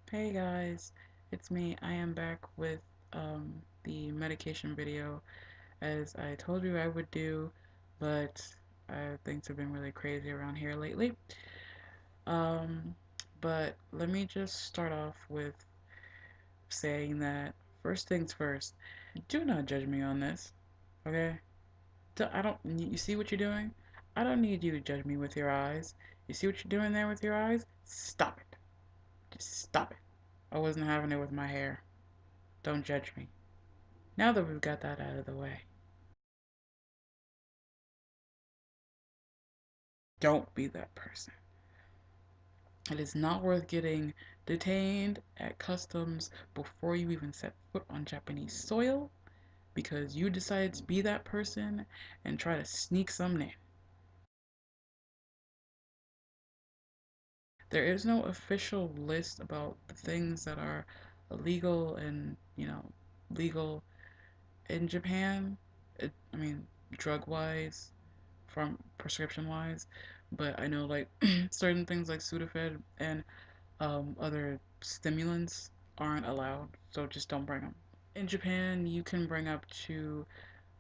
Hey guys, it's me. I am back with the medication video as I told you I would do, but things have been really crazy around here lately. Um, but let me just start off with saying that first things first, do not judge me on this, okay? I don't, you see what you're doing? I don't need you to judge me with your eyes. You see what you're doing there with your eyes? Stop it. Just stop it. I wasn't having it with my hair. Don't judge me. Now that we've got that out of the way, don't be that person. It is not worth getting detained at customs before you even set foot on Japanese soil because you decided to be that person and try to sneak something in. There is no official list about the things that are illegal and, legal in Japan. I mean, drug wise, from prescription wise, but I know like certain things like Sudafed and other stimulants aren't allowed, so just don't bring them. In Japan, you can bring up to,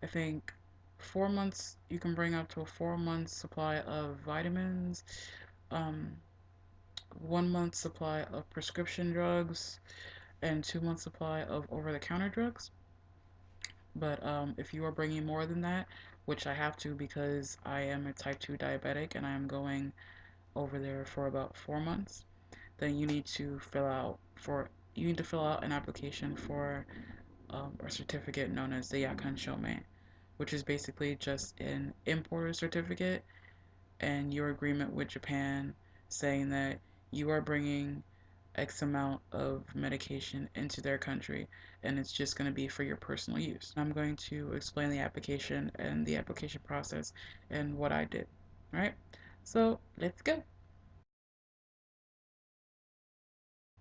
I think, 4 months. You can bring up to a 4 month supply of vitamins, um, 1 month supply of prescription drugs, and 2 month supply of over-the-counter drugs. But if you are bringing more than that, which I have to because I am a type 2 diabetic and I am going over there for about 4 months, then you need to fill out an application for a certificate known as the Yakkan Shoumei, which is basically just an importer certificate and your agreement with Japan saying that you are bringing X amount of medication into their country and it's just going to be for your personal use. I'm going to explain the application and the application process and what I did. All right, so let's go.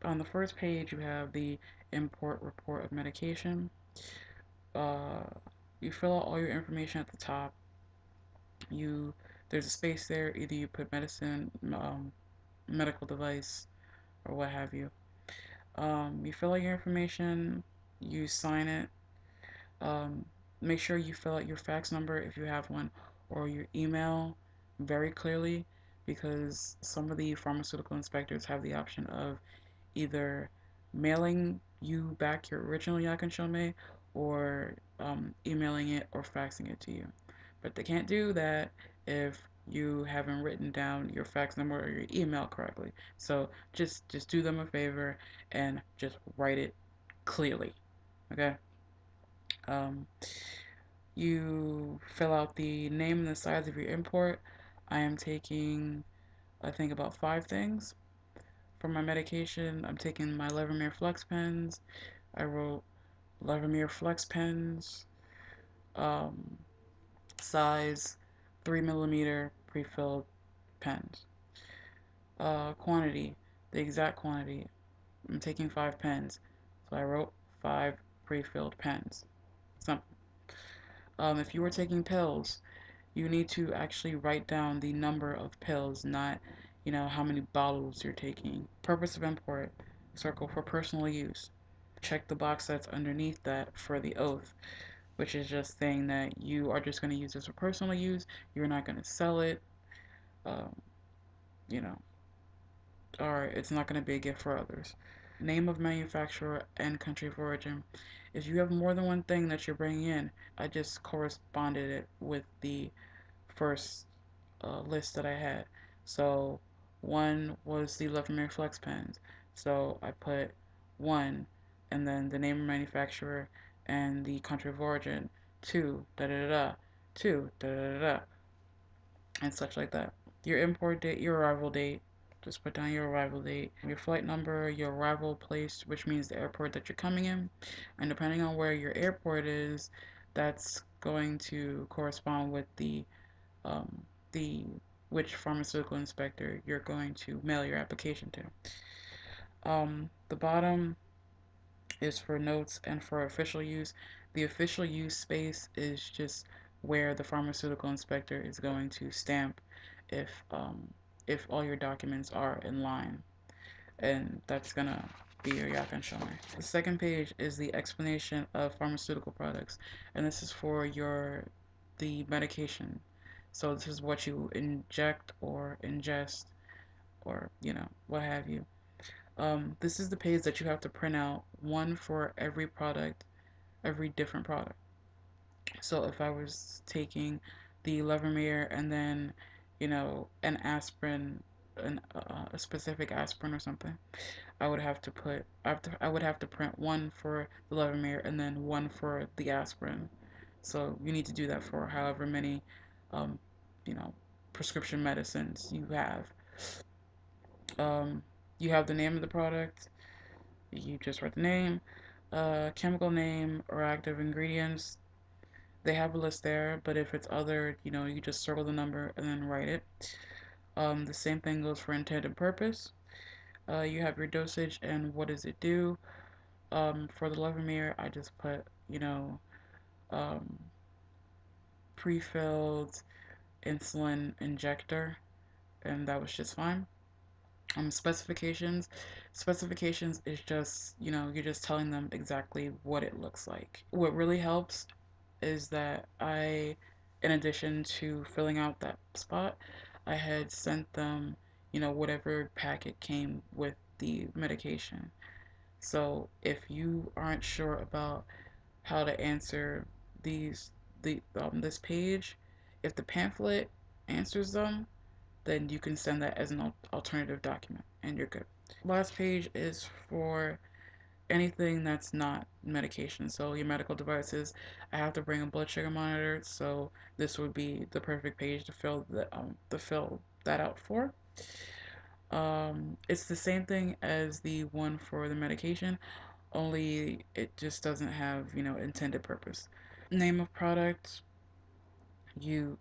On the first page, you have the import report of medication. Uh, you fill out all your information at the top. You There's a space there. Either you put medicine, medical device, or what have you. You fill out your information. You sign it. Um, Make sure you fill out your fax number if you have one, or your email very clearly, because some of the pharmaceutical inspectors have the option of either mailing you back your original Yakkan Shoumei or emailing it or faxing it to you. But they can't do that if you haven't written down your fax number or your email correctly. So just do them a favor and just write it clearly. Okay. Um, you fill out the name and the size of your import. I am taking, I think, about 5 things. For my medication, I'm taking my Levemir Flex pens. I wrote Levemir Flex pens, um, size 3 millimeter pre-filled pens. Quantity, the exact quantity. I'm taking 5 pens, so I wrote 5 pre-filled pens. Simple. If you were taking pills, you need to actually write down the number of pills, not, how many bottles you're taking. Purpose of import, circle for personal use. Check the box that's underneath that for the oath, which is just saying that you are just going to use this for personal use. You're not going to sell it, um, you know, or it's not going to be a gift for others. Name of manufacturer and country of origin. If you have more than one thing that you're bringing in, I just corresponded it with the first list that I had. So one was the Levemir Flex pens. So I put one and then the name of manufacturer and the country of origin, two, da da da da, two, da da da da, and such like that. Your import date, your arrival date, just put down your arrival date, your flight number, your arrival place, which means the airport that you're coming in. And depending on where your airport is, that's going to correspond with um, the which pharmaceutical inspector you're going to mail your application to. The bottom is for notes and for official use. The official use space is just where the pharmaceutical inspector is going to stamp if all your documents are in line, and that's gonna be your Yakkan Shoumei. The second page is the explanation of pharmaceutical products, and this is for the medication. So this is what you inject or ingest or what have you. This is the page that you have to print out, one for every product, every different product. So if I was taking the Levemir and then, an aspirin, a specific aspirin or something, I would have to print one for the Levemir and then one for the aspirin. So you need to do that for however many, um, you know, prescription medicines you have. Um, you have the name of the product. You just write the name, chemical name or active ingredients. They have a list there, but if it's other, you just circle the number and then write it. The same thing goes for intended purpose. You have your dosage and what does it do. For the Levemir, I just put, um, pre-filled insulin injector, and that was just fine. Specifications. Specifications is just, you're just telling them exactly what it looks like. What really helps is that in addition to filling out that spot, I had sent them, whatever packet came with the medication. So if you aren't sure about how to answer this page, if the pamphlet answers them, then you can send that as an alternative document and you're good. Last page is for anything that's not medication. So your medical devices, I have to bring a blood sugar monitor, so this would be the perfect page to fill that out for. It's the same thing as the one for the medication, only it just doesn't have, intended purpose. Name of product,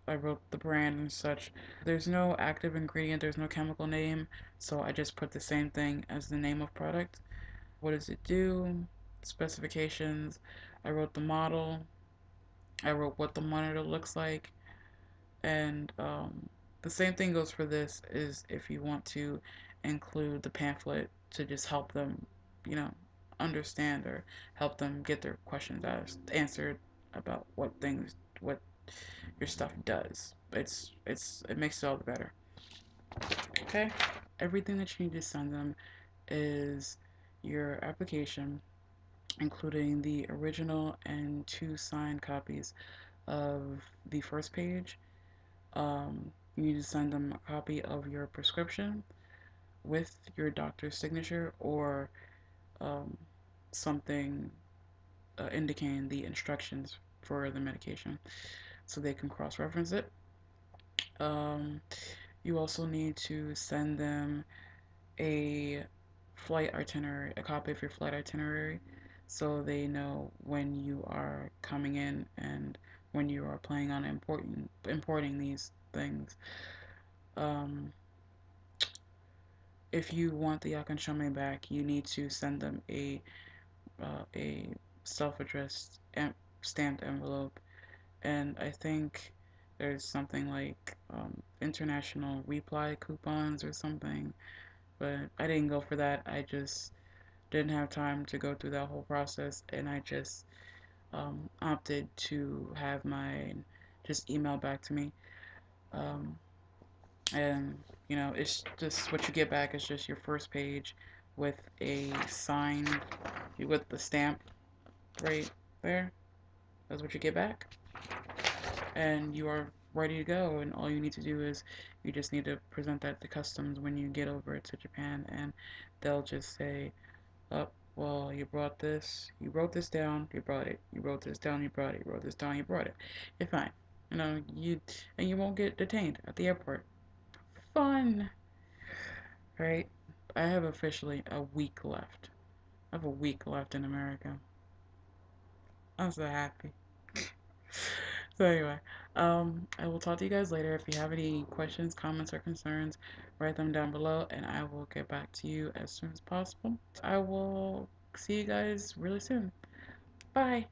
I wrote the brand and such. There's no active ingredient, there's no chemical name, so I just put the same thing as the name of product. What does it do? Specifications. I wrote the model. I wrote what the monitor looks like. And the same thing goes for this is if you want to include the pamphlet to just help them, you know, understand or help them get their questions answered about what your stuff does. It makes it all the better. Okay? Everything that you need to send them is your application, including the original and two signed copies of the first page. You need to send them a copy of your prescription with your doctor's signature or um, something indicating the instructions for the medication so they can cross reference it. Um, you also need to send them a a copy of your flight itinerary, so they know when you are coming in and when you are planning on importing these things. Um, if you want the Yakkan Shoumei back, you need to send them a self-addressed stamped envelope, and I think there's something like international reply coupons or something, but I didn't go for that. I just didn't have time to go through that whole process, and I just opted to have mine just emailed back to me. Um, and it's just what you get back is just your first page with a sign with the stamp right there. That's what you get back, and you are ready to go. And all you need to do is you just need to present that to customs when you get over to Japan, and they'll just say, "Oh, well, you brought this. You wrote this down. You brought it. You wrote this down. You brought it. You wrote this down. You brought it. You're fine. You won't get detained at the airport. Fun, right? I have officially a week left. I have a week left in America. I'm so happy. So anyway, I will talk to you guys later. If you have any questions, comments, or concerns, write them down below, and I will get back to you as soon as possible. I will see you guys really soon. Bye.